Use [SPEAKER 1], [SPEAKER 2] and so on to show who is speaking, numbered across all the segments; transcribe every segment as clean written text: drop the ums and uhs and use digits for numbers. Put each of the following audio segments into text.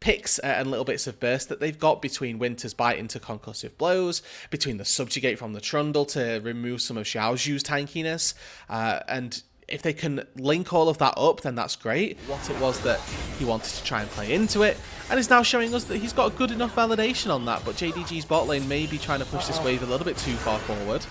[SPEAKER 1] picks and little bits of burst that they've got between Winter's Bite into Concussive Blows, between the Subjugate from the Trundle to remove some of Xiaoxu's tankiness, and if they can link all of that up, then that's great. What it was that he wanted to try and play into it, and is now showing us that he's got good enough validation on that, but JDG's bot lane may be trying to push this wave a little bit too far forward.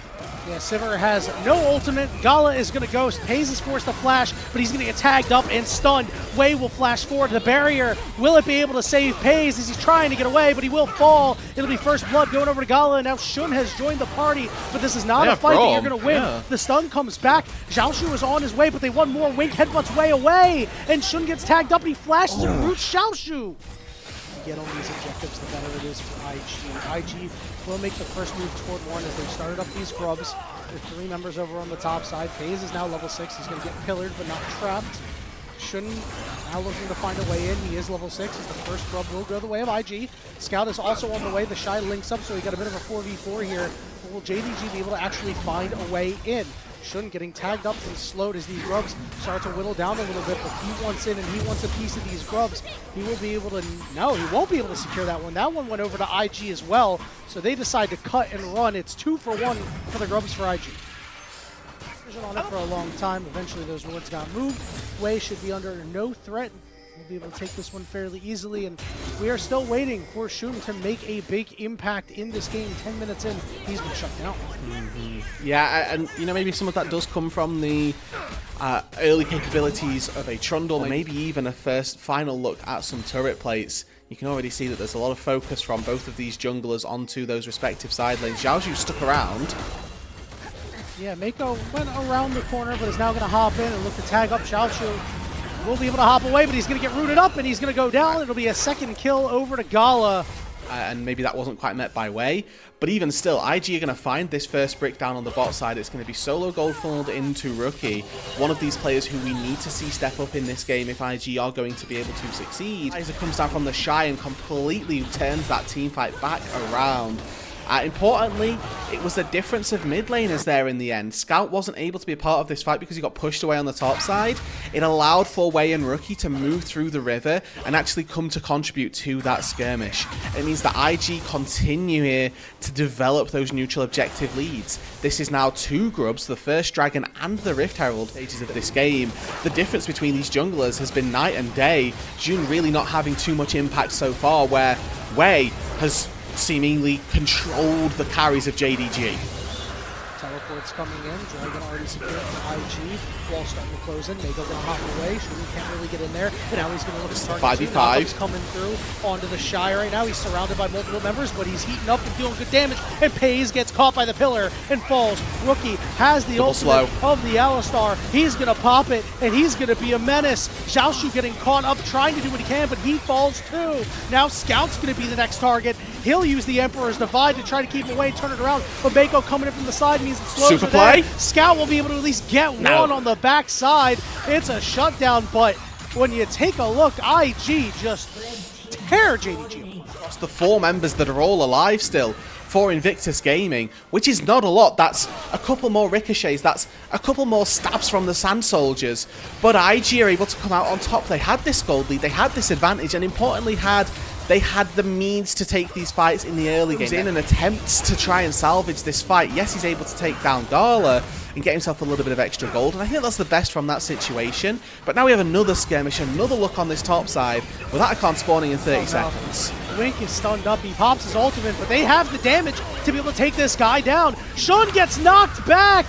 [SPEAKER 2] Yeah, Sivir has no ultimate. Gala is going to ghost. Hayes is forced to flash, but he's going to get tagged up and stunned. Wei will flash forward to the barrier. Will it be able to save Pays as he's trying to get away, but he will fall. It'll be first blood going over to Gala, and now Shun has joined the party, but this is not a fight that you're going to win. Yeah. The stun comes back. Xiaoxu is on his way, but they want more. Wink headbutts Wei away, and Shun gets tagged up, and he flashes and roots Xiaoxu. Get on these objectives, the better it is for IG. IG will make the first move toward one as they've started up these grubs. With 3 members over on the top side. FaZe is now level 6. He's going to get pillared but not trapped. Shun now looking to find a way in. He is level 6 as the first grub will go the way of IG. Scout is also on the way. The Shy links up, so he got a bit of a 4v4 here. Will JDG be able to actually find a way in? Shun getting tagged up and slowed as these grubs start to whittle down a little bit, but he wants in and he wants a piece of these grubs. He will be able to, no, he won't be able to secure that one. That one went over to IG as well, so they decide to cut and run. It's 2 for 1 for the grubs for IG. On it for a long time. Eventually those wards got moved. Wei should be under no threat. We'll be able to take this one fairly easily, and we are still waiting for Shun to make a big impact in this game. 10 minutes in, he's been shut down.
[SPEAKER 1] Yeah, and you know, maybe some of that does come from the early capabilities of a Trundle, maybe even a final look at some turret plates. You can already see that there's a lot of focus from both of these junglers onto those respective side lanes. Xiaoxu stuck around.
[SPEAKER 2] Yeah, Mako went around the corner, but is now going to hop in and look to tag up Xiaoxu. Will be able to hop away, but he's going to get rooted up, and he's going to go down. It'll be a second kill over to Gala.
[SPEAKER 1] And maybe that wasn't quite met by Wei. But even still, IG are going to find this first brick down on the bot side. It's going to be solo gold funneled into Rookie. One of these players who we need to see step up in this game if IG are going to be able to succeed. Isaac comes down from the Shy and completely turns that team fight back around. Importantly, it was the difference of mid laners there in the end. Scout wasn't able to be a part of this fight because he got pushed away on the top side. It allowed for Wei and Rookie to move through the river and actually come to contribute to that skirmish. It means that IG continue here to develop those neutral objective leads. This is now 2 grubs, the first Dragon and the Rift Herald stages of this game. The difference between these junglers has been night and day. Jun really not having too much impact so far, where Wei has seemingly controlled the carries of JDG.
[SPEAKER 2] Teleports coming in. Dragon already secured from IG. Wall starting to close in. Mako going to hop away. Shun can't really get in there. But now he's going to look to target
[SPEAKER 1] 5v5.
[SPEAKER 2] He's coming through onto the Shy right now. He's surrounded by multiple members, but he's heating up and dealing good damage. And Pays gets caught by the pillar and falls. Rookie has the ultimate of the Alistar. He's going to pop it, and he's going to be a menace. Xiaoxu getting caught up, trying to do what he can, but he falls too. Now Scout's going to be the next target. He'll use the Emperor's Divide to try to keep him away, turn it around. But Mako coming in from the side means it slows
[SPEAKER 1] Super play.
[SPEAKER 2] Scout will be able to at least get one on the backside. It's a shutdown, but when you take a look, IG just tear JDG.
[SPEAKER 1] Across the 4 members that are all alive still for Invictus Gaming, which is not a lot. That's a couple more ricochets, that's a couple more stabs from the Sand Soldiers, but IG are able to come out on top. They had this gold lead, they had this advantage, and importantly they had the means to take these fights in the early game. In an attempt to try and salvage this fight, yes, he's able to take down Gala and get himself a little bit of extra gold, and I think that's the best from that situation. But now we have another skirmish, another look on this top side, with Atacon spawning in 30 seconds.
[SPEAKER 2] Wink is stunned up, he pops his ultimate, but they have the damage to be able to take this guy down. Shun gets knocked back!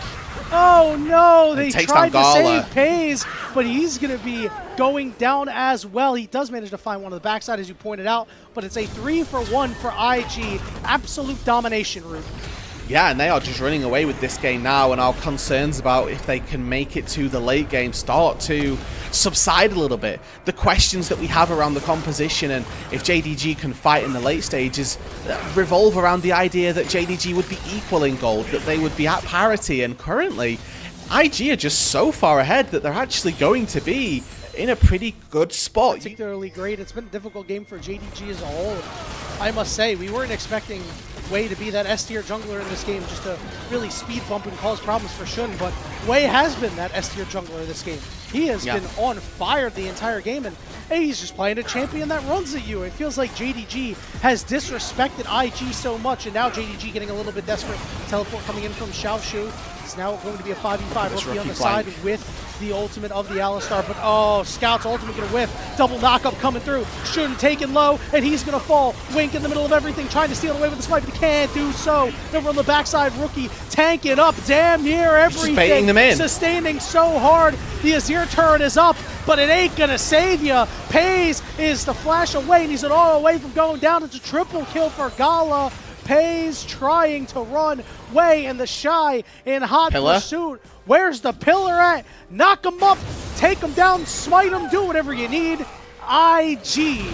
[SPEAKER 2] Oh no, they tried to save Pays, but he's going to be going down as well. He does manage to find one on the backside, as you pointed out, but it's a 3 for 1 for IG. Absolute domination route.
[SPEAKER 1] Yeah, and they are just running away with this game now, and our concerns about if they can make it to the late game start to subside a little bit. The questions that we have around the composition and if JDG can fight in the late stages revolve around the idea that JDG would be equal in gold, that they would be at parity, and currently IG are just so far ahead that they're actually going to be in a pretty good spot.
[SPEAKER 2] Particularly great. It's been a difficult game for JDG as a whole. I must say, we weren't expecting Wei to be that S tier jungler in this game, just to really speed bump and cause problems for Shun, but Wei has been that S tier jungler in this game. He has been on fire the entire game, and hey, he's just playing a champion that runs at you. It feels like JDG has disrespected IG so much, and now JDG getting a little bit desperate. Teleport coming in from Xiaoshu. It's now going to be a 5v5. Rookie on the side with the ultimate of the Alistar, but oh, Scout's ultimate gonna whiff. Double knockup coming through. Shun taken low, and he's gonna fall. Wink in the middle of everything, trying to steal away with the swipe, but he can't do so. Over on the backside, Rookie tanking up damn near everything.
[SPEAKER 1] Just baiting them in.
[SPEAKER 2] Sustaining so hard. The Azir turret is up, but it ain't gonna save ya. Pays is to flash away, and he's an all away from going down. It's a triple kill for Gala. Pays trying to run Wei, and the Shy in hot pursuit. Where's the pillar at? Knock him up, take him down, smite him, do whatever you need. IG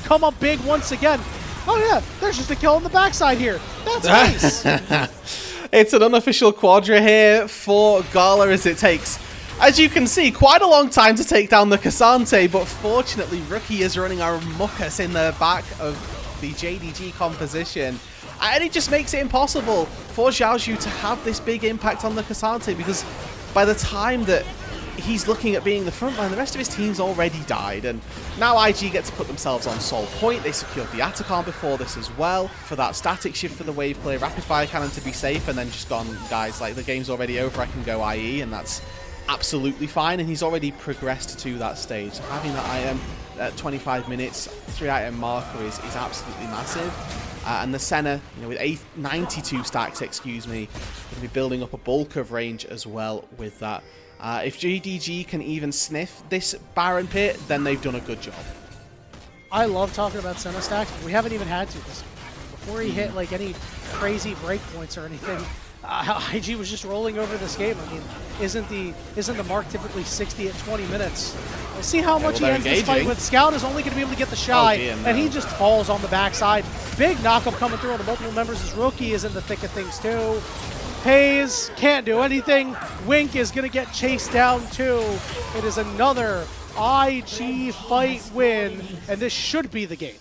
[SPEAKER 2] come up big once again. Oh yeah, there's just a kill on the backside here. That's nice.
[SPEAKER 1] It's an unofficial quadra here for Gala, as it takes, as you can see, quite a long time to take down the Cassante, but fortunately Rookie is running a ruckus in the back of the JDG composition. And it just makes it impossible for Xiaoshu to have this big impact on the Cassante, because by the time that he's looking at being the front line, the rest of his team's already died, and now IG get to put themselves on Soul Point. They secured the Atacon before this as well, for that static shift for the wave play, rapid fire cannon to be safe, and then just gone, guys, like, the game's already over, I can go IE, and that's absolutely fine, and he's already progressed to that stage. So having that item at 25 minutes, 3-item marker is absolutely massive. And the Senna, you know, with 92 stacks, excuse me, going to be building up a bulk of range as well with that. If JDG can even sniff this Baron pit, then they've done a good job.
[SPEAKER 2] I love talking about Senna stacks, but we haven't even had to this. Before he hit like any crazy breakpoints or anything, IG was just rolling over this game. I mean, isn't the mark typically 60 at 20 minutes? We'll see how much he ends this fight with. Scout is only going to be able to get the Shy, and he just falls on the backside. Big knockup coming through on the multiple members. His Rookie is in the thick of things too. Hayes can't do anything. Wink is going to get chased down too. It is another IG fight win, and this should be the game.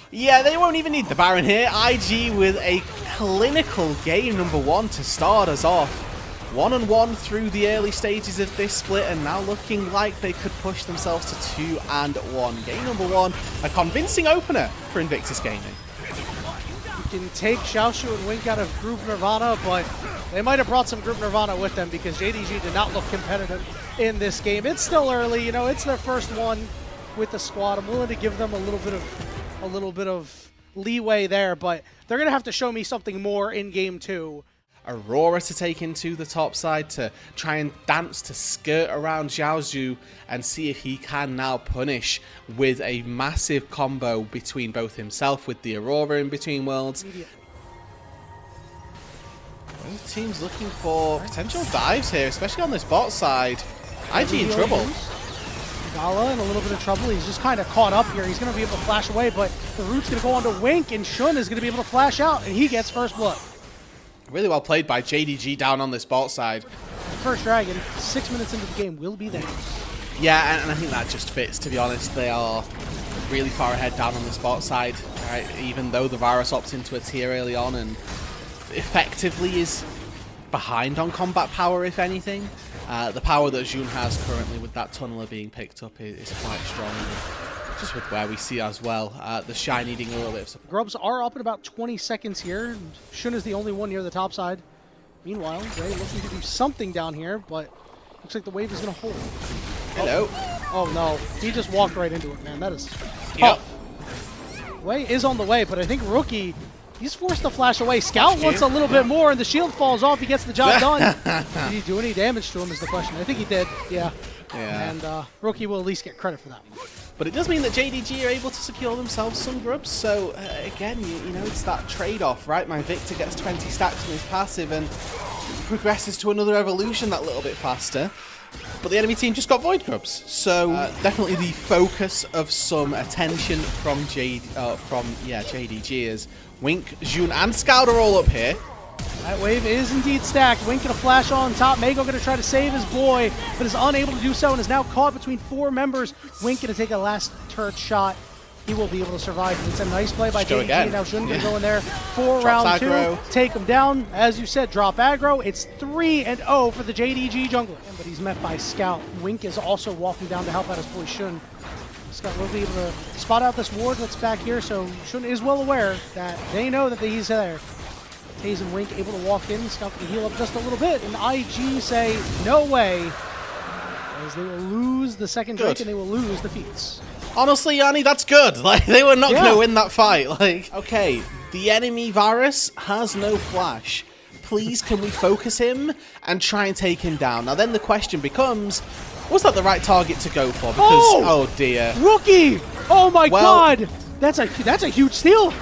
[SPEAKER 1] Yeah, they won't even need the Baron here. IG with a clinical game number 1 to start us off. 1-1 through the early stages of this split, and now looking like they could push themselves to 2-1. Game number 1, a convincing opener for Invictus Gaming.
[SPEAKER 2] You can take Xiaoshu and Wink out of Group Nirvana, but they might have brought some Group Nirvana with them, because JDG did not look competitive in this game. It's still early, you know, it's their first one with the squad. I'm willing to give them a little bit of leeway there, but they're going to have to show me something more in game 2.
[SPEAKER 1] Aurora to take into the top side to try and dance to skirt around Xiaozhu and see if he can now punish with a massive combo between both himself with the Aurora in between worlds. Both teams looking for potential dives here, especially on this bot side. IG in trouble.
[SPEAKER 2] Gala in a little bit of trouble. He's just kind of caught up here. He's going to be able to flash away, but the root's going to go on to Wink, and Shun is going to be able to flash out, and he gets first blood.
[SPEAKER 1] Really well played by JDG down on this bot side.
[SPEAKER 2] The first dragon, 6 minutes into the game, will be there.
[SPEAKER 1] Yeah, and I think that just fits, to be honest. They are really far ahead down on this bot side, right? Even though the Varus opts into a tier early on and effectively is behind on combat power, if anything. The power that Jun has currently with that tunneler being picked up is quite strong. Just with where we see as well, the Shy needing a little bit of support.
[SPEAKER 2] Grubs are up in about 20 seconds here, and Shun is the only one near the top side. Meanwhile, Ray looking to do something down here, but looks like the wave is going to hold.
[SPEAKER 1] Hello.
[SPEAKER 2] Oh no, he just walked right into it, man. That is tough. Way is on the way, but I think Rookie, he's forced to flash away. Scout wants a little bit more, and the shield falls off. He gets the job done. Did he do any damage to him is the question. I think he did, yeah. And Rookie will at least get credit for that one.
[SPEAKER 1] But it does mean that JDG are able to secure themselves some grubs. So, again, you know, it's that trade-off, right? My Victor gets 20 stacks from his passive and progresses to another evolution that little bit faster. But the enemy team just got Void Grubs. So, definitely the focus of some attention from JDG is Wink, Jun, and Scout are all up here.
[SPEAKER 2] That wave is indeed stacked. Wink gonna flash on top. Mako gonna try to save his boy, but is unable to do so and is now caught between 4 members. Wink gonna take a last turret shot he will be able to survive. It's a nice play by JDG. Now Shun can go in there for round 2, take him down. As you said, drop aggro. It's 3-0 for the JDG jungler. But he's met by Scout. Wink is also walking down to help out his boy Shun. Scout will be able to spot out this ward that's back here, so Shun is well aware that they know that he's there. Taze and Wink able to walk in. Scout can heal up just a little bit, and IG say no way, as they will lose the second Drake and they will lose the feats.
[SPEAKER 1] Honestly, Yanni, that's good. Like, they were not going to win that fight. Like, okay, the enemy Varus has no flash. Please, can we focus him and try and take him down? Now, then the question becomes, was that the right target to go for? Because, oh dear.
[SPEAKER 2] Rookie! Oh my god! That's a huge steal!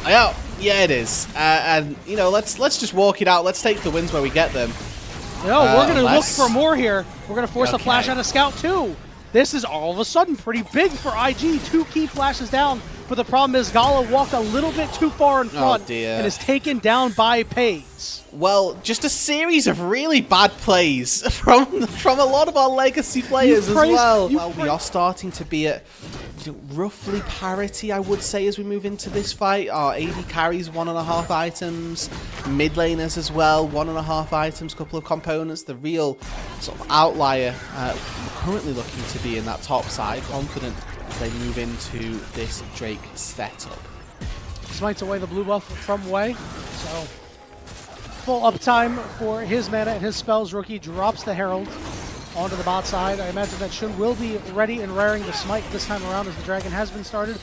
[SPEAKER 1] Yeah, it is. And, you know, let's just walk it out. Let's take the wins where we get them.
[SPEAKER 2] No, we're going to look for more here. We're going to force a flash out of Scout, too. This is all of a sudden pretty big for IG. 2 key flashes down. But the problem is Gala walked a little bit too far in front and is taken down by Paze.
[SPEAKER 1] Well, just a series of really bad plays from a lot of our legacy players as well. Well, we are starting to be at roughly parity, I would say, as we move into this fight. Our AD carries 1.5 items, mid laners as well, 1.5 items, couple of components. The real sort of outlier currently looking to be in that top side, confident as they move into this Drake setup.
[SPEAKER 2] Smites away the blue buff from Wei, so full uptime for his mana and his spells. Rookie drops the Herald onto the bot side. I imagine that Shun will be ready and raring the smite this time around as the dragon has been started,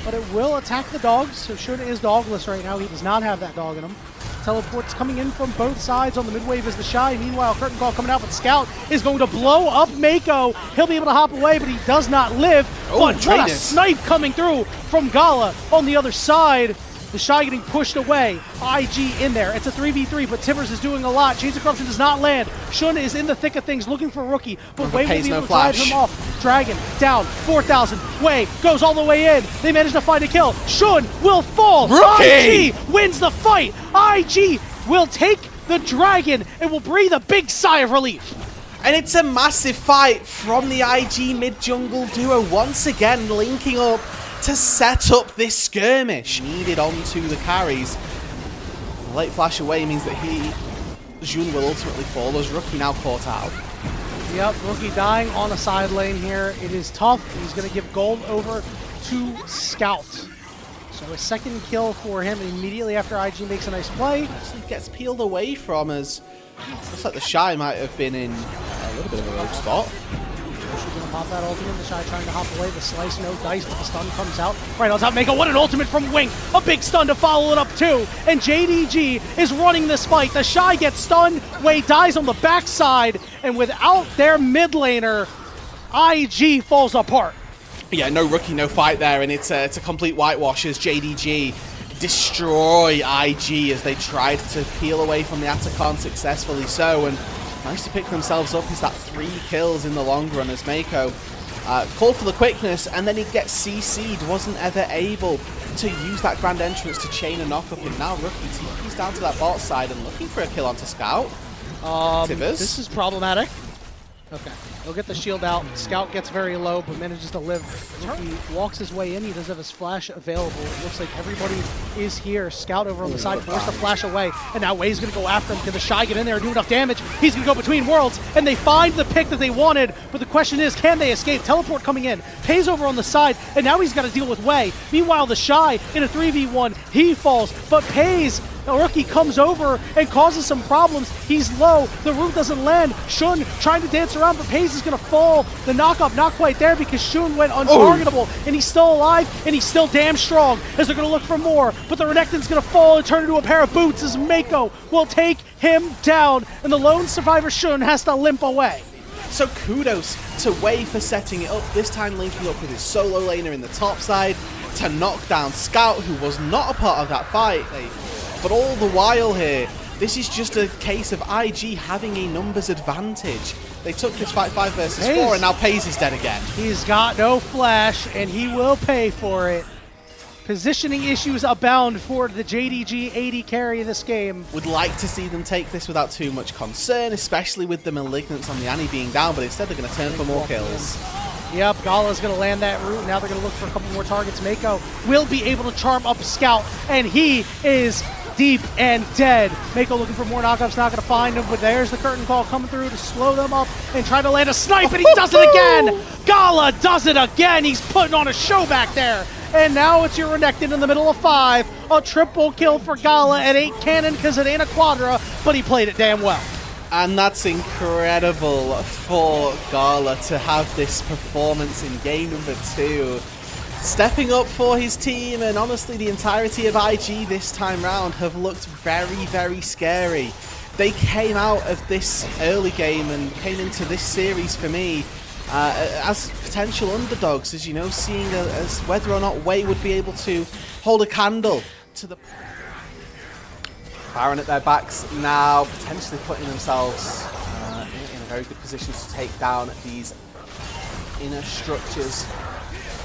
[SPEAKER 2] but it will attack the dogs, so Shun is dogless right now. He does not have that dog in him. Teleports coming in from both sides. On the mid wave is the Shy. Meanwhile, Curtain Call coming out, but Scout is going to blow up Mako. He'll be able to hop away, but he does not live. But what a snipe coming through from Gala on the other side. The Shy getting pushed away. IG in there. It's a 3v3, but Timbers is doing a lot. Chains of Corruption does not land. Shun is in the thick of things, looking for Rookie, but Wei will be able to drive him off. Dragon down, 4,000. Wei goes all the way in. They manage to find a kill. Shun will fall.
[SPEAKER 1] Rookie!
[SPEAKER 2] IG wins the fight. IG will take the Dragon and will breathe a big sigh of relief.
[SPEAKER 1] And it's a massive fight from the IG mid-jungle duo, once again linking up to set up this skirmish. Needed onto the carries. The late flash away means that Jun will ultimately fall as Rookie now caught out.
[SPEAKER 2] Yep, Rookie dying on a side lane here. It is tough. He's going to give gold over to Scout. So a second kill for him immediately after IG makes a nice play.
[SPEAKER 1] Actually gets peeled away from as looks like the Shy might have been in a little bit of a rogue spot.
[SPEAKER 2] She's going to pop that ultimate. The Shy trying to hop away. The slice, no dice, but the stun comes out. Right on top, Mako. What an ultimate from Wink. A big stun to follow it up, too. And JDG is running this fight. The Shy gets stunned. Wei dies on the backside. And without their mid laner, IG falls apart.
[SPEAKER 1] Yeah, no Rookie, no fight there. And it's a complete whitewash as JDG destroy IG as they tried to peel away from the Atacon successfully so. And managed to pick themselves up. Is that 3 kills in the long run as Mako called for the quickness and then he gets CC'd, wasn't ever able to use that grand entrance to chain a knock up, and now Rookie TP's down to that bot side and looking for a kill onto Scout.
[SPEAKER 2] This is problematic. Okay, he'll get the shield out. Scout gets very low, but manages to live. He walks his way in. He does have his flash available. It looks like everybody is here. Scout over on the side, forced the flash away. And now Wei's going to go after him. Can the Shy get in there and do enough damage? He's going to go between worlds, and they find the pick that they wanted. But the question is, can they escape? Teleport coming in. Pays over on the side, and now he's got to deal with Wei. Meanwhile, the Shy in a 3v1, he falls, but Pays. The Rookie comes over and causes some problems. He's low. The root doesn't land. Shun trying to dance around, but Paze is going to fall. The knockup not quite there because Shun went untargetable, and he's still alive, and he's still damn strong as they're going to look for more. But the Renekton's going to fall and turn into a pair of boots as Mako will take him down, and the lone survivor Shun has to limp away.
[SPEAKER 1] So kudos to Wei for setting it up, this time linking up with his solo laner in the top side to knock down Scout, who was not a part of that fight. But all the while here, this is just a case of IG having a numbers advantage. They took this fight 5 versus 4, and now Paze is dead again.
[SPEAKER 2] He's got no flash, and he will pay for it. Positioning issues abound for the JDG AD carry of this game.
[SPEAKER 1] Would like to see them take this without too much concern, especially with the Malignants on the Annie being down, but instead they're going to turn for more kills.
[SPEAKER 2] Yep, Gala's going to land that root. Now they're going to look for a couple more targets. Mako will be able to charm up Scout, and he is deep and dead. Mako looking for more knockups, not going to find him, but there's the curtain call coming through to slow them up and try to land a snipe, and he does it again! Gala does it again! He's putting on a show back there! And now it's your Renekton in the middle of 5. A triple kill for Gala. It ain't cannon because it ain't a quadra, but he played it damn well.
[SPEAKER 1] And that's incredible for Gala to have this performance in game number 2. Stepping up for his team, and honestly the entirety of IG this time round have looked very, very scary. They came out of this early game and came into this series for me as potential underdogs, as you know, seeing as whether or not Wei would be able to hold a candle to the... Baron at their backs now, potentially putting themselves in a very good position to take down these inner structures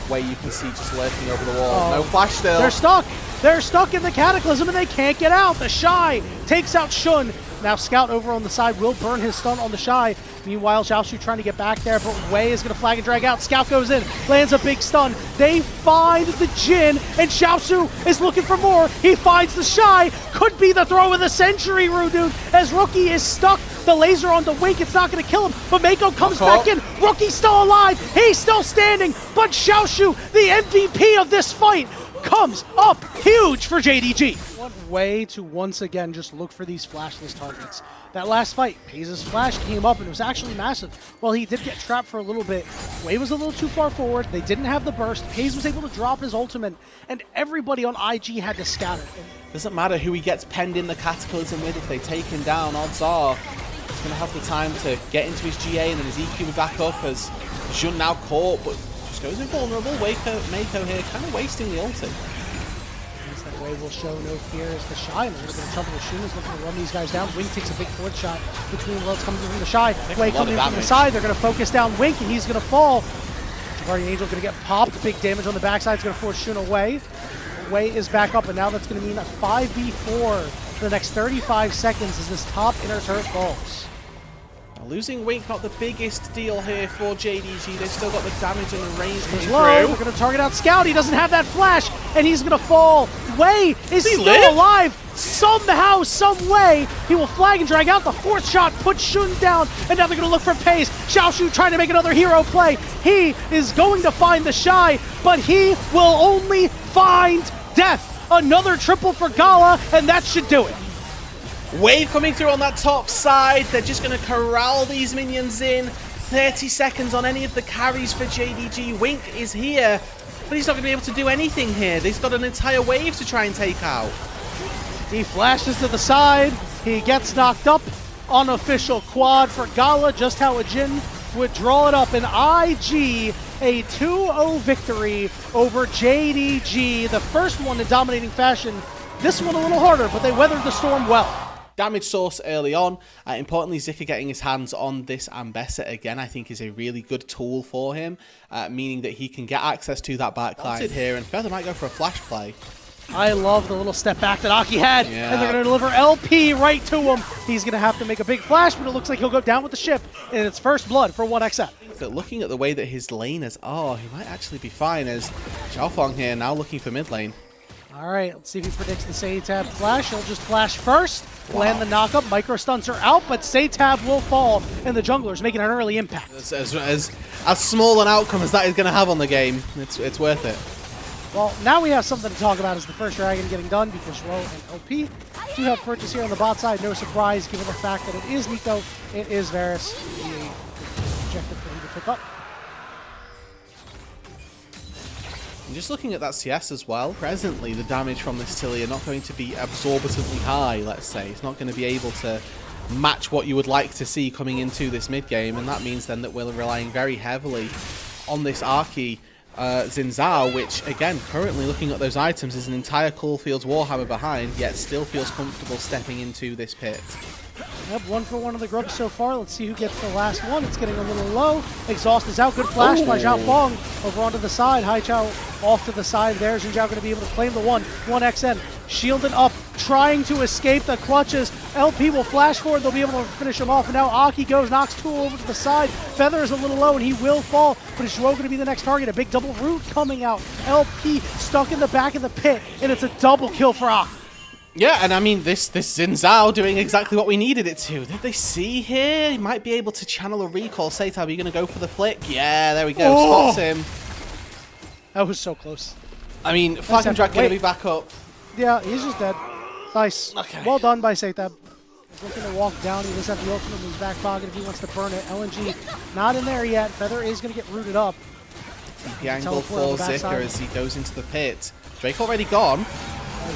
[SPEAKER 1] where you can see just lurking over the wall. No flash still.
[SPEAKER 2] They're stuck. They're stuck in the Cataclysm and they can't get out. The Shy takes out Shun. Now Scout over on the side will burn his stun on the Shy. Meanwhile, Xiaoshu trying to get back there, but Wei is going to flag and drag out. Scout goes in, lands a big stun. They find the Jin, and Xiaoshu is looking for more. He finds the Shy. Could be the throw of the century, Rudu, as Rookie is stuck. The laser on the Wink, it's not going to kill him, but Mako comes back in. Rookie's still alive. He's still standing, but Xiaoshu, the MVP of this fight, comes up huge for JDG. What way to once again just look for these flashless targets. That last fight, Paze's flash came up and it was actually massive. While he did get trapped for a little bit, Wei was a little too far forward. They didn't have the burst. Paze was able to drop his ultimate, and everybody on IG had to scatter.
[SPEAKER 1] Doesn't matter who he gets penned in the Cataclysm with. If they take him down, odds are he's going to have the time to get into his GA and then his EQ will back up as Jun now caught, but just goes invulnerable. Mako here kind of wasting the ulti.
[SPEAKER 2] Wei will show no fear as the Shy. They're going to trouble the Shun is looking to run these guys down. Wink takes a big forward shot between worlds coming from the Shy. Wei coming in from the side. They're going to focus down Wink and he's going to fall. Guardian Angel going to get popped. Big damage on the backside. It's going to force Shun away. Wei is back up, and now that's going to mean a 5v4 for the next 35 seconds as this top inner turret falls.
[SPEAKER 1] Losing Wink, not the biggest deal here for JDG. They've still got the damage and the range coming through.
[SPEAKER 2] They're going to target out Scout. He doesn't have that flash, and he's going to fall. Wei is still alive. Somehow, some way, he will flag and drag out. The fourth shot puts Shun down, and now they're going to look for Pace. Xiaoshu trying to make another hero play. He is going to find the Shy, but he will only find death. Another triple for Gala, and that should do it.
[SPEAKER 1] Wave coming through on that top side. They're just going to corral these minions in. 30 seconds on any of the carries for JDG. Wink is here, but he's not going to be able to do anything here. They've got an entire wave to try and take out.
[SPEAKER 2] He flashes to the side. He gets knocked up. Unofficial quad for Gala, just how a Jin would draw it up. And IG, a 2-0 victory over JDG. The first one in dominating fashion. This one a little harder, but they weathered the storm well.
[SPEAKER 1] Damage source early on. Importantly, Zika getting his hands on this Ambessa again, I think is a really good tool for him, meaning that he can get access to that backline here, and Feather might go for a flash play.
[SPEAKER 2] I love the little step back that Aki had, and they're going to deliver LP right to him. He's going to have to make a big flash, but it looks like he'll go down with the ship, and it's first blood for 1xF.
[SPEAKER 1] But looking at the way that his laners are, he might actually be fine, as Xiaofeng here now looking for mid lane.
[SPEAKER 2] All right, let's see if he predicts the Seitab flash. He'll just flash first, land the knockup. Micro stunts are out, but Seitab will fall, and the jungler's making an early impact.
[SPEAKER 1] As small an outcome as that is going to have on the game, it's worth it.
[SPEAKER 2] Well, now we have something to talk about as the first dragon getting done, because Ro and LP do have purchase here on the bot side. No surprise, given the fact that it is Nico, it is Varus, the objective for him to pick up.
[SPEAKER 1] And just looking at that CS as well, presently the damage from this Tilly are not going to be absorbently high, let's say. It's not going to be able to match what you would like to see coming into this mid game, and that means then that we're relying very heavily on this Arky Xin Zhao, which again, currently looking at those items, is an entire Coalfields Warhammer behind, yet still feels comfortable stepping into this pit.
[SPEAKER 2] Yep, 1 for 1 on the grub so far. Let's see who gets the last one. It's getting a little low. Exhaust is out. Good flash by Zhao Feng over onto the side. Haichao off to the side there. Xin Zhao going to be able to claim the 1XN. Shielded up, trying to escape the clutches. LP will flash forward. They'll be able to finish him off. And now Aki goes, knocks Tool over to the side. Feather is a little low, and he will fall. But is Zhuo going to be the next target? A big double root coming out. LP stuck in the back of the pit, and it's a double kill for Aki.
[SPEAKER 1] Yeah, and I mean, this Xin Zhao doing exactly what we needed it to. Did they see here? He might be able to channel a recall. Seitab, are you going to go for the flick? Yeah, there we go.
[SPEAKER 2] Oh!
[SPEAKER 1] Spots him.
[SPEAKER 2] That was so close.
[SPEAKER 1] I mean, Falcon Drag going to be back up.
[SPEAKER 2] Yeah, he's just dead. Nice.
[SPEAKER 1] Okay.
[SPEAKER 2] Well done by Seitab. He's looking to walk down. He does have the ultimate in his back pocket if he wants to burn it. LNG not in there yet. Feather is going to get rooted up.
[SPEAKER 1] The angle for Zika as he goes into the pit. Drake already gone.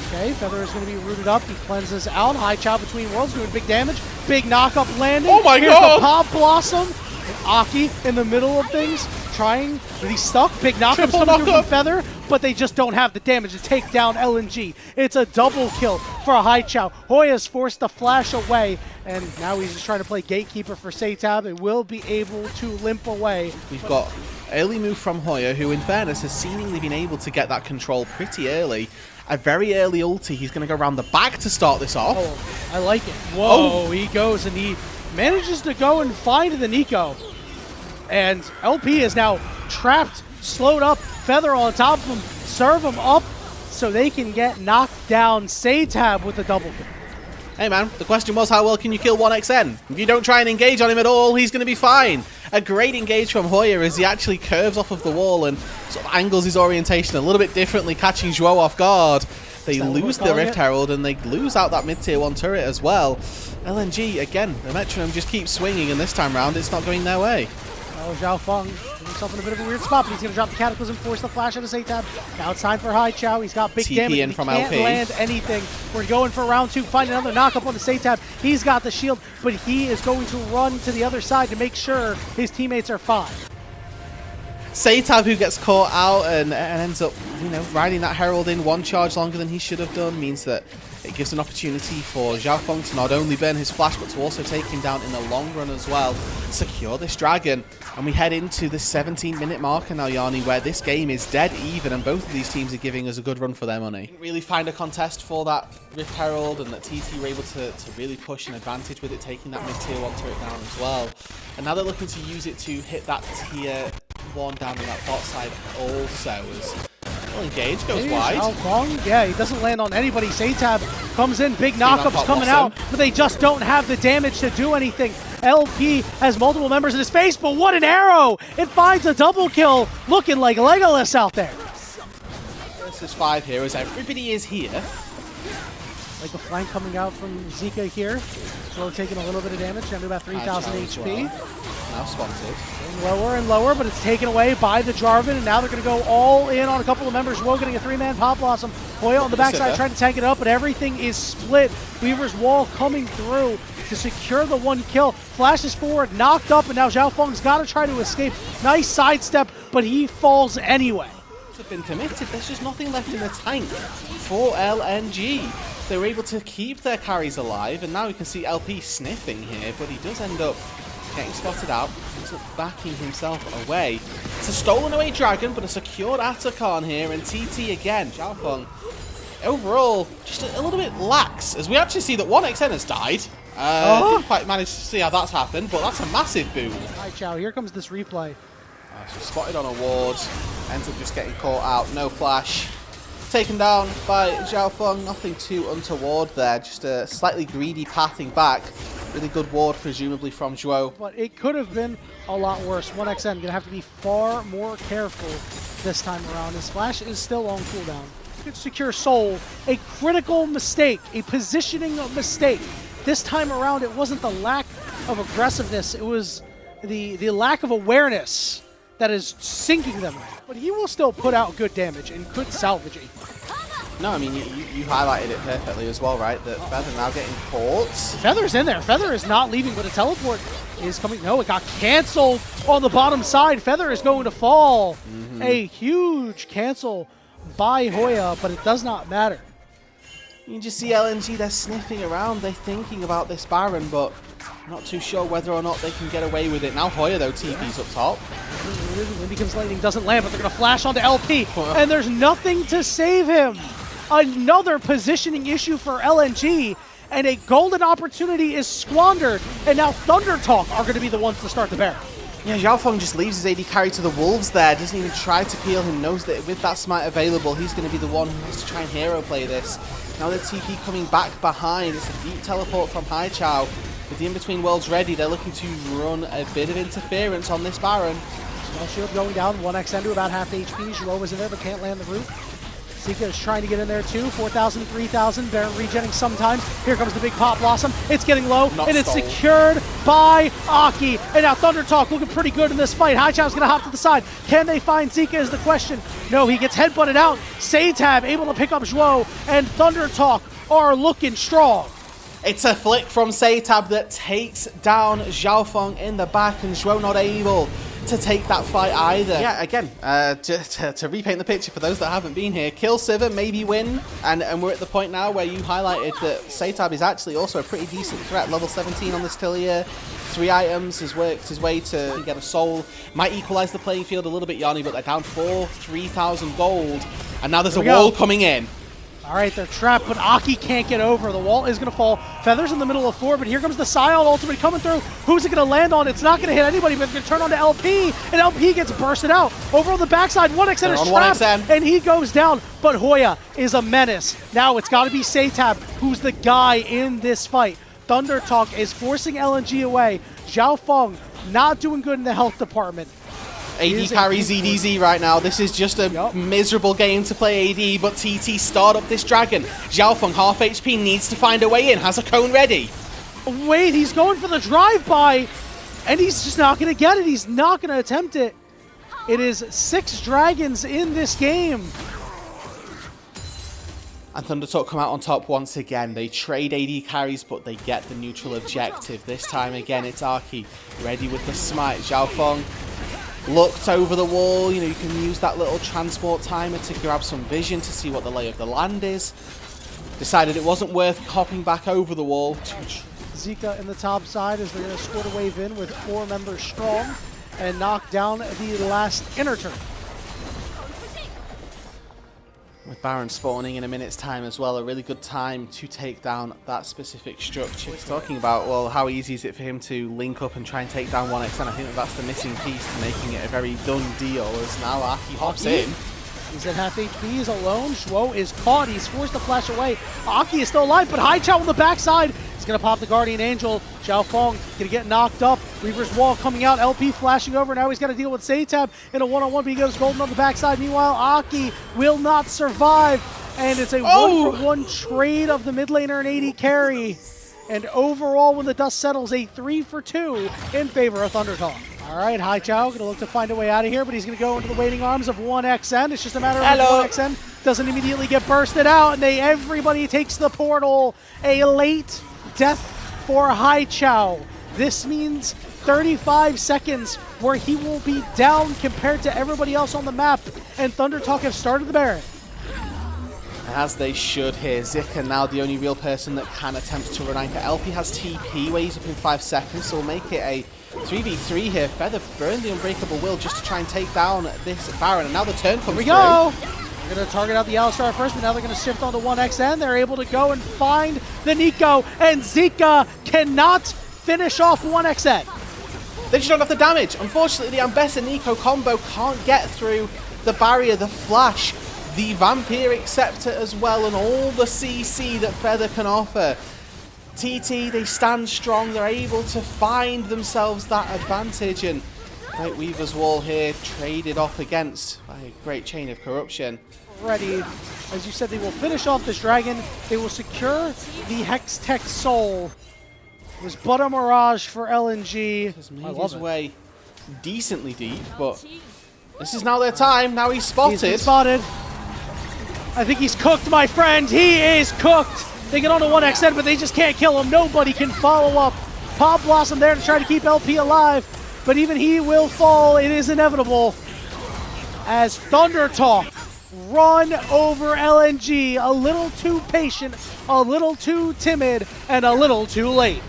[SPEAKER 2] Okay, Feather is going to be rooted up. He cleanses out. Haichao between worlds doing big damage. Big knock-up landing.
[SPEAKER 1] Oh my
[SPEAKER 2] Here's
[SPEAKER 1] god!
[SPEAKER 2] The Pop Blossom. And Aki in the middle of things. Trying. He's stuck. Big knock-ups coming through from Feather. But they just don't have the damage to take down LNG. It's a double kill for Haichao. Hoya's forced to flash away. And now he's just trying to play gatekeeper for Seitab. It will be able to limp away.
[SPEAKER 1] We've got early move from Hoya, who in fairness has seemingly been able to get that control pretty early. A very early ulti. He's going to go around the back to start this off.
[SPEAKER 2] Oh, I like it. Whoa, he goes and he manages to go and find the Nico. And LP is now trapped, slowed up. Feather on top of him. Serve him up so they can get knocked down. Seitab with the double kill.
[SPEAKER 1] Hey man, the question was how well can you kill 1XN? If you don't try and engage on him at all, he's going to be fine. A great engage from Hoya as he actually curves off of the wall and sort of angles his orientation a little bit differently, catching Zhuo off guard. They lose the Rift Herald and they lose out that mid-tier 1 turret as well. LNG, again, the metronome just keeps swinging and this time round it's not going their way.
[SPEAKER 2] Oh, Zhao Feng put himself in a bit of a weird spot, but he's going to drop the Cataclysm, force the flash out of Seitab. Now it's time for Haichao. He's got big
[SPEAKER 1] TP
[SPEAKER 2] damage,
[SPEAKER 1] in
[SPEAKER 2] he
[SPEAKER 1] from
[SPEAKER 2] can't
[SPEAKER 1] LP.
[SPEAKER 2] land anything. We're going for round 2, find another knock-up on the Seitab. He's got the shield, but he is going to run to the other side to make sure his teammates are fine.
[SPEAKER 1] Seitab, who gets caught out and ends up, you know, riding that Herald in 1 charge longer than he should have done, means that it gives an opportunity for Zhao Feng to not only burn his flash, but to also take him down in the long run as well. Secure this dragon. And we head into the 17-minute marker now, Yanni, where this game is dead even, and both of these teams are giving us a good run for their money. Didn't really find a contest for that Rift Herald, and that TT were able to really push an advantage with it, taking that mid-tier 1 turret down as well. And now they're looking to use it to hit that tier 1 down on that bot side also as well. Engage goes wide.
[SPEAKER 2] How long? Yeah, he doesn't land on anybody. Seitab comes in, big knockups coming out, but they just don't have the damage to do anything. LP has multiple members in his face, but what an arrow! It finds a double kill, looking like Legolas out there.
[SPEAKER 1] This is 5 here as everybody is here.
[SPEAKER 2] Like the flank coming out from Zika here. Slow taking a little bit of damage, down to about 3,000 HP.
[SPEAKER 1] Now spotted.
[SPEAKER 2] Getting lower and lower, but it's taken away by the Jarvan, and now they're going to go all in on a couple of members. Zhuo getting a 3-man Pop Blossom. Hoya on the backside trying to tank it up, but everything is split. Weaver's wall coming through to secure the 1 kill. Flashes forward, knocked up, and now Zhao Feng's got to try to escape. Nice sidestep, but he falls anyway.
[SPEAKER 1] Have been committed. There's just nothing left in the tank for LNG. They were able to keep their carries alive, and now we can see LP sniffing here, but he does end up getting spotted out. Ends up backing himself away. It's a stolen away dragon, but a secured Atakan here, and TT again. Zhao Feng, overall, just a little bit lax, as we actually see that 1XN has died. Didn't quite manage to see how that's happened, but that's a massive boon.
[SPEAKER 2] Haichao, here comes this replay.
[SPEAKER 1] So spotted on a ward, ends up just getting caught out, no flash. Taken down by Zhao Feng, nothing too untoward there, just a slightly greedy pathing back. Really good ward, presumably from Zhuo.
[SPEAKER 2] But it could have been a lot worse. 1XN going to have to be far more careful this time around. His flash is still on cooldown. Good secure soul, a critical mistake, a positioning mistake. This time around, it wasn't the lack of aggressiveness, it was the lack of awareness that is sinking them. But he will still put out good damage and could salvage it.
[SPEAKER 1] No, I mean, you highlighted it perfectly as well, right? That Feather now getting caught.
[SPEAKER 2] Feather's in there. Feather is not leaving, but a teleport is coming. No, it got canceled on the bottom side. Feather is going to fall. A huge cancel by Hoya, but it does not matter.
[SPEAKER 1] You can just see LNG, they're sniffing around, they're thinking about this Baron, but not too sure whether or not they can get away with it. Now Hoya, though, TP's up top.
[SPEAKER 2] When becomes lightning doesn't land, but they're going to flash onto LP, and there's nothing to save him. Another positioning issue for LNG, and a golden opportunity is squandered, and now ThunderTalk are going to be the ones to start the Baron.
[SPEAKER 1] Yeah, Xiaofeng just leaves his AD carry to the Wolves there, doesn't even try to peel him, knows that with that smite available, he's going to be the one who has to try and hero play this. Now the TP coming back behind, it's a deep teleport from Haichao. With the in-between worlds ready, they're looking to run a bit of interference on this Baron.
[SPEAKER 2] Small shield going down, 1xN to about half HP. Zhuo was in there but can't land the root. Zika is trying to get in there too. 4,000, 3,000. Baron regenning sometimes. Here comes the big Pop Blossom. It's getting low, and it's secured by Aki. And now ThunderTalk looking pretty good in this fight. Haichao's going to hop to the side. Can they find Zika is the question. No, he gets headbutted out. Satab able to pick up Zhuo, and ThunderTalk are looking strong.
[SPEAKER 1] It's a flick from Satab that takes down Xiaofeng in the back, and Zhuo not able to take that fight either. Yeah, again, to repaint the picture for those that haven't been here, kill Sivir, maybe win, and we're at the point now where you highlighted that Satab is actually also a pretty decent threat. Level 17 on this Tillia, 3 items, has worked his way to get a soul. Might equalize the playing field a little bit, Yanni, but they're down 3,000 gold, and now there's a wall coming in.
[SPEAKER 2] All right, they're trapped, but Aki can't get over. The wall is going to fall. Feathers in the middle of 4, but here comes the Scion ultimate coming through. Who's it going to land on? It's not going to hit anybody, but it's going to turn on to LP, and LP gets bursted out. Over on the backside, 1xN is trapped, and he goes down, but Hoya is a menace. Now it's got to be Satab, who's the guy in this fight. ThunderTalk is forcing LNG away. Xiaofeng not doing good in the health department.
[SPEAKER 1] AD carries ZDZ right now. This is just a miserable game to play AD, but TT start up this dragon. Xiaofeng, half HP, needs to find a way in. Has a cone ready.
[SPEAKER 2] Wait, he's going for the drive-by, and he's just not going to get it. He's not going to attempt it. It is 6 dragons in this game.
[SPEAKER 1] And ThunderTalk come out on top once again. They trade AD carries, but they get the neutral objective. This time again, it's Arki ready with the smite. Xiaofeng looked over the wall. You know, you can use that little transport timer to grab some vision to see what the lay of the land is. Decided it wasn't worth hopping back over the wall.
[SPEAKER 2] Zika in the top side as they're going to score a wave in with 4 members strong and knock down the last inner turn.
[SPEAKER 1] With Baron spawning in a minute's time as well, a really good time to take down that specific structure. He's talking about, well, how easy is it for him to link up and try and take down 1xN. I think that's the missing piece to making it a very done deal, as now Aki hops in.
[SPEAKER 2] He's at half HP, he's alone. Zhuo is caught, he's forced to flash away. Aki is still alive, but Haichao on the backside. He's going to pop the Guardian Angel. Xiaofeng going to get knocked up. Reaver's Wall coming out. LP flashing over. Now he's got to deal with Satab in a one-on-one, but he goes golden on the backside. Meanwhile, Aki will not survive. And it's a 1-for-1 trade of the mid laner and AD carry. And overall, when the dust settles, a 3-for-2 in favor of ThunderTalk. All right, Haichao going to look to find a way out of here, but he's going to go into the waiting arms of 1xN. It's just a matter of 1xN doesn't immediately get bursted out, and everybody takes the portal. A late death for Haichao. This means 35 seconds where he will be down compared to everybody else on the map, and ThunderTalk have started the Baron.
[SPEAKER 1] As they should here. Zika now the only real person that can attempt to run anchor. LP has TP, where he's up in 5 seconds, so we'll make it a 3v3 here. Feather burn the Unbreakable Will just to try and take down this Baron, and now the turn comes through.
[SPEAKER 2] Here we go! They're going to target out the Alistar first, but now they're going to shift onto 1xN. They're able to go and find the Nico, and Zika cannot finish off 1xN.
[SPEAKER 1] They just don't have the damage. Unfortunately, the Ambessa-Nico combo can't get through the barrier, the flash, the Vampiric Scepter as well, and all the CC that Feather can offer. TT, they stand strong. They're able to find themselves that advantage, and Great Weaver's Wall here traded off against by a great chain of corruption.
[SPEAKER 2] Ready. As you said, they will finish off this dragon. They will secure the Hex Tech Soul. It was but a mirage for LNG.
[SPEAKER 1] He's made his way decently deep, but this is now their time. Now he's spotted.
[SPEAKER 2] He's been spotted. I think he's cooked, my friend. He is cooked. They get on to 1xN, but they just can't kill him. Nobody can follow up. Pop Blossom there to try to keep LP alive, but even he will fall. It is inevitable as ThunderTalk run over LNG. A little too patient, a little too timid, and a little too late.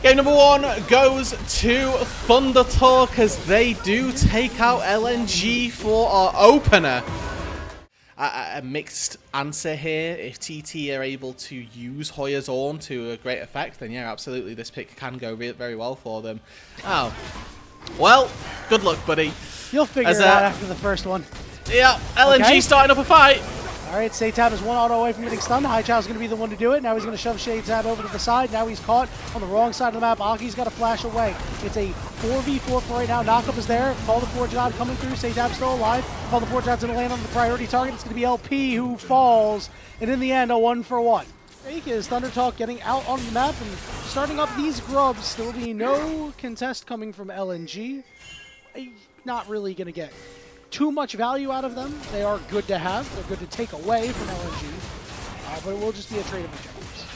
[SPEAKER 1] Game number 1 goes to ThunderTalk as they do take out LNG for our opener. A mixed answer here. If TT are able to use Hoya's Orn to a great effect, then yeah, absolutely, this pick can go very well for them. Oh, well, good luck, buddy.
[SPEAKER 2] You'll figure it out after the first one.
[SPEAKER 1] Yeah, LNG starting up a fight.
[SPEAKER 2] All right, Satab is 1 auto away from getting stunned. Haichao is going to be the one to do it. Now he's going to shove Satab over to the side. Now he's caught on the wrong side of the map. Aki's got to flash away. It's a 4v4 for right now. Knockup is there. Call the Forge God coming through. Satab still alive. Call the Forge God's going to land on the priority target. It's going to be LP who falls. And in the end, a 1-for-1. Fake is ThunderTalk getting out on the map and starting up these grubs. There will be no contest coming from LNG. Not really going to get too much value out of them. They are good to have. They're good to take away from LNG. But it will just be a trade of objectives.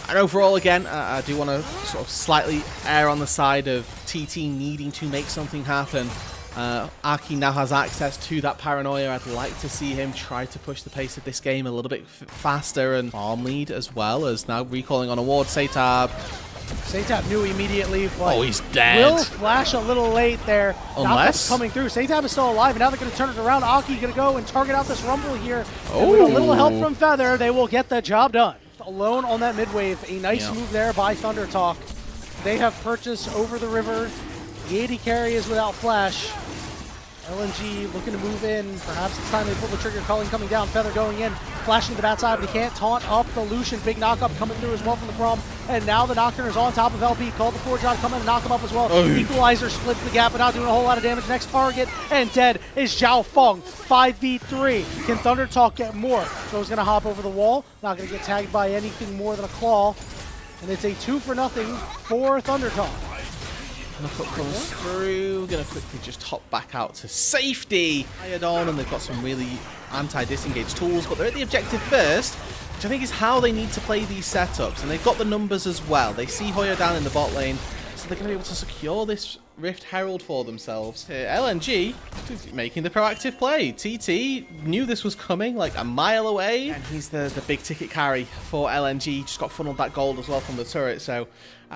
[SPEAKER 1] And overall, again, I do want to sort of slightly err on the side of TT needing to make something happen. Aki now has access to that paranoia. I'd like to see him try to push the pace of this game a little bit faster, and farm lead as well as now recalling on a ward. Satab
[SPEAKER 2] knew immediately, but
[SPEAKER 1] he's dead.
[SPEAKER 2] Will flash a little late there.
[SPEAKER 1] Unless
[SPEAKER 2] coming through. Satab is still alive, and now they're going to turn it around. Aki going to go and target out this Rumble here. And with a little help from Feather, they will get the job done. Alone on that mid wave. A nice move there by ThunderTalk. They have purchased over the river. The AD carry is without flash. LNG looking to move in. Perhaps it's time they pull the trigger. Culling coming down. Feather going in. Flashing to the bad side, but he can't. Taunt up the Lucian. Big knockup coming through as well from the Prom. And now the Nocturne is on top of LP. Called the Forge God coming and knock him up as well. Equalizer splits the gap, but not doing a whole lot of damage. Next target and dead is Zhao Feng. 5v3. Can ThunderTalk get more? So he's going to hop over the wall. Not going to get tagged by anything more than a claw. And it's a 2-0 for ThunderTalk.
[SPEAKER 1] Knockup comes through, gonna quickly just hop back out to safety. Hired on, and they've got some really anti-disengage tools, but they're at the objective first, which I think is how they need to play these setups, and they've got the numbers as well. They see Hoya down in the bot lane, so they're gonna be able to secure this Rift Herald for themselves. LNG making the proactive play. TT knew this was coming like a mile away, and he's the big ticket carry for LNG. Just got funneled that gold as well from the turret, so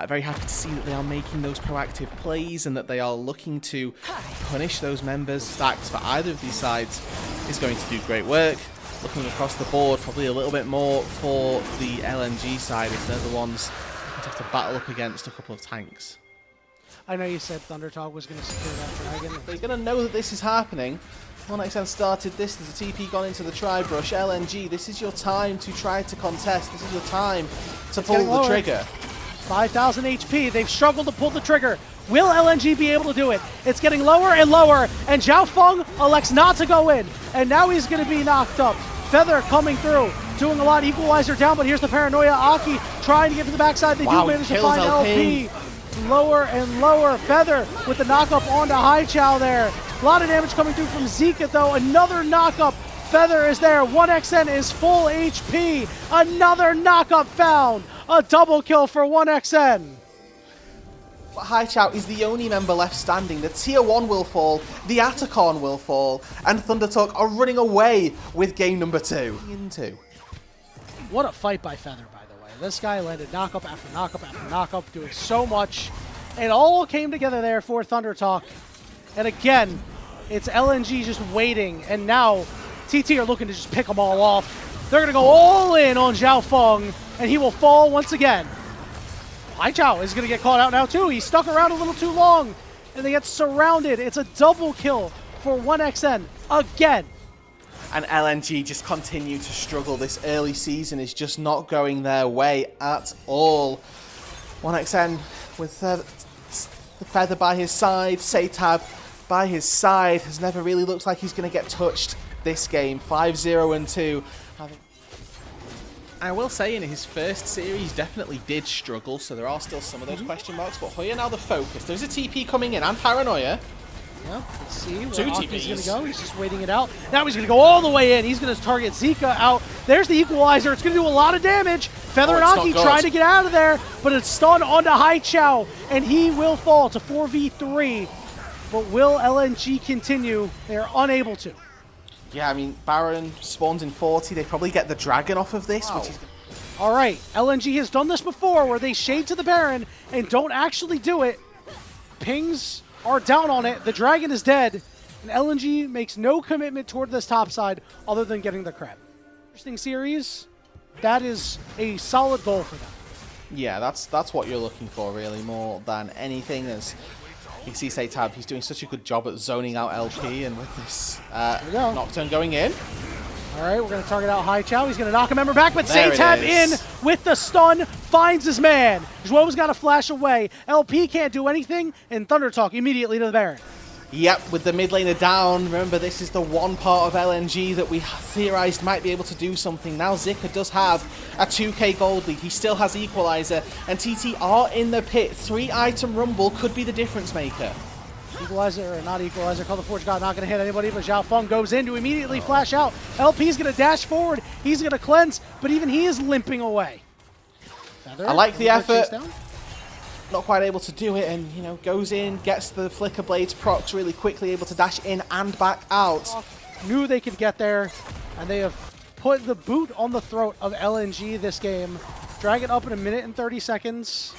[SPEAKER 1] very happy to see that they are making those proactive plays and that they are looking to punish those members. Stacks for either of these sides is going to do great work. Looking across the board, probably a little bit more for the LNG side if they're the ones that have to battle up against a couple of tanks.
[SPEAKER 2] I know you said ThunderTalk was going to secure that dragon.
[SPEAKER 1] They're going to know that this is happening. 1xn started this, there's a TP gone into the tri-brush. LNG, this is your time to try to contest. This is your time to pull the trigger.
[SPEAKER 2] 5,000 HP. They've struggled to pull the trigger. Will LNG be able to do it? It's getting lower and lower, and Zhao Feng elects not to go in, and now he's going to be knocked up. Feather coming through, doing a lot. Equalizer down, but here's the paranoia. Aki trying to get to the backside. They do manage to find LP. Lower and lower. Feather with the knockup onto Haichao there. A lot of damage coming through from Zika though. Another knockup. Feather is there. 1xn is full HP. Another knockup found. A double kill for 1xn.
[SPEAKER 1] Haichao is the only member left standing. The tier 1 will fall, the Atacon will fall, and ThunderTalk are running away with game number 2.
[SPEAKER 2] What a fight by Feather, by the way. This guy landed knockup after knockup after knockup, doing so much. It all came together there for ThunderTalk. And again, it's LNG just waiting, and now TT are looking to just pick them all off. They're going to go all in on Zhao Feng, and he will fall once again. Haichao is going to get caught out now too. He stuck around a little too long, and they get surrounded. It's a double kill for 1xn again.
[SPEAKER 1] And LNG just continue to struggle. This early season is just not going their way at all. 1xn with the Feather by his side, Satab by his side, has never really looked like he's going to get touched this game. 5-0-2. I will say in his first series definitely did struggle, so there are still some of those question marks, but Hoya now the focus. There's a TP coming in and paranoia.
[SPEAKER 2] Yeah, let's see where
[SPEAKER 1] Two
[SPEAKER 2] Aki's going
[SPEAKER 1] TPs.
[SPEAKER 2] to go. He's just waiting it out. Now he's going to go all the way in. He's going to target Zika out. There's the equalizer. It's going to do a lot of damage. Feather and Aki trying to get out of there, but it's stunned onto Haichao, and he will fall to 4v3. but will LNG continue? They are unable to.
[SPEAKER 1] Yeah, I mean, Baron spawns in 40. They probably get the Dragon off of this, which is...
[SPEAKER 2] All right, LNG has done this before where they shade to the Baron and don't actually do it. Pings are down on it. The Dragon is dead. And LNG makes no commitment toward this top side other than getting the crab. Interesting series. That is a solid goal for them.
[SPEAKER 1] Yeah, that's what you're looking for, really, more than anything. As you see, Tab, he's doing such a good job at zoning out LP, and with this Nocturne going in.
[SPEAKER 2] All right, we're going to target out High Chow. He's going to knock a member back, but
[SPEAKER 1] There
[SPEAKER 2] Tab
[SPEAKER 1] it
[SPEAKER 2] in
[SPEAKER 1] is.
[SPEAKER 2] with the stun, finds his man. Zhuo's got to flash away. LP can't do anything, and ThunderTalk immediately to the Baron.
[SPEAKER 1] Yep, with the mid laner down. Remember, this is the one part of LNG that we theorized might be able to do something. Now Zika does have a 2k gold lead. He still has Equalizer, and TT are in the pit. 3-item rumble could be the difference maker.
[SPEAKER 2] Equalizer, or not Equalizer, Call the Forge God not going to hit anybody, but Zhao Feng goes in to immediately flash out. LP's going to dash forward. He's going to cleanse, but even he is limping away. Feather,
[SPEAKER 1] I like the effort.
[SPEAKER 2] down.
[SPEAKER 1] Not quite able to do it, and, you know, goes in, gets the Flicker Blades procs really quickly, able to dash in and back out.
[SPEAKER 2] Knew they could get there, and they have put the boot on the throat of LNG this game. Drag it up in 1 minute and 30 seconds.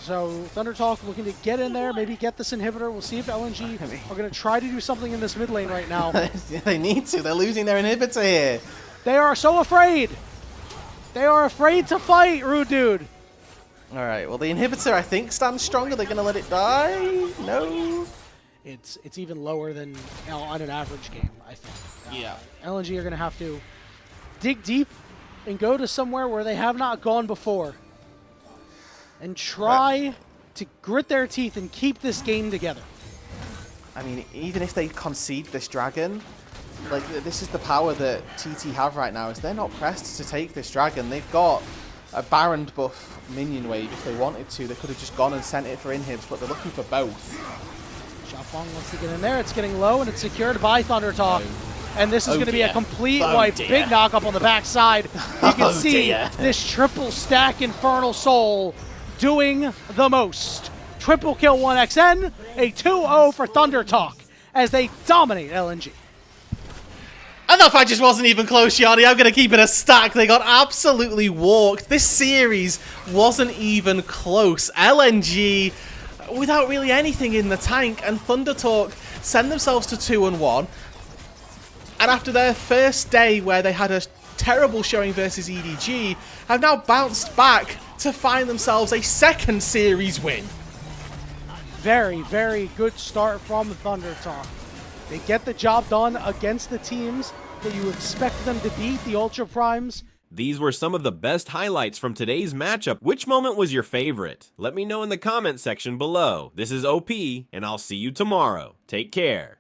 [SPEAKER 2] So ThunderTalk looking to get in there, maybe get this inhibitor. We'll see if LNG are going to try to do something in this mid lane right now.
[SPEAKER 1] Yeah, they need to. They're losing their inhibitor here.
[SPEAKER 2] They are so afraid. They are afraid to fight, Rude Dude.
[SPEAKER 1] All right, well, the inhibitor, I think, stands stronger. They're going to let it die? No?
[SPEAKER 2] It's even lower than on an average game, I think.
[SPEAKER 1] Yeah.
[SPEAKER 2] LNG are going to have to dig deep and go to somewhere where they have not gone before and try to grit their teeth and keep this game together.
[SPEAKER 1] I mean, even if they concede this dragon, like, this is the power that TT have right now, is they're not pressed to take this dragon. They've got a Baron buff minion wave if they wanted to. They could have just gone and sent it for inhibs, but they're looking for both.
[SPEAKER 2] Xiaofeng wants to get in there. It's getting low, and it's secured by ThunderTalk. And this is going to be a complete wipe.
[SPEAKER 1] Dear.
[SPEAKER 2] Big knock up on the backside. You can see
[SPEAKER 1] dear.
[SPEAKER 2] this triple stack Infernal Soul doing the most. Triple kill 1xN, a 2-0 for ThunderTalk as they dominate LNG.
[SPEAKER 1] And that fight just wasn't even close, Yardy. I'm going to keep it a stack. They got absolutely walked. This series wasn't even close. LNG, without really anything in the tank, and ThunderTalk send themselves to 2-1. And after their first day where they had a terrible showing versus EDG, have now bounced back to find themselves a second series win.
[SPEAKER 2] Very, very good start from ThunderTalk. They get the job done against the teams that you expect them to beat, the Ultra Primes.
[SPEAKER 3] These were some of the best highlights from today's matchup. Which moment was your favorite? Let me know in the comment section below. This is OP, and I'll see you tomorrow. Take care.